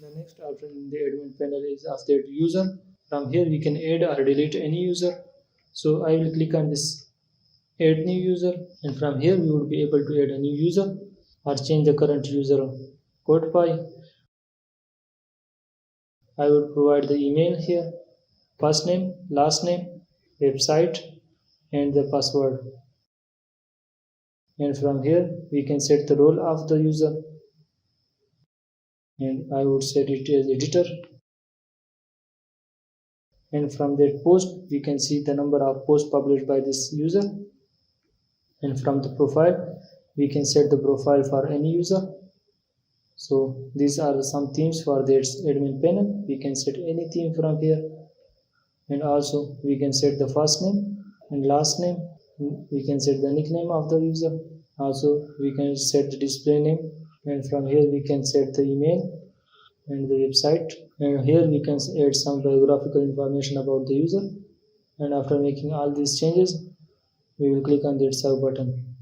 The next option in the admin panel is update user. From here we can add or delete any user. So I will click on this add new user, and from here we would be able to add a new user or change the current user code file. I would provide the email here, first name, last name, website, and the password. And from here we can set the role of the user, and I would set it as editor. And from that post we can see the number of posts published by this user. And from the profile we can set the profile for any user. So these are some themes for this admin panel. We can set any theme from here, and also we can set the first name and last name. We can set the nickname of the user. Also we can set the display name, and from here we can set the email and the website, and here we can add some biographical information about the user. And after making all these changes, we will click on that save button.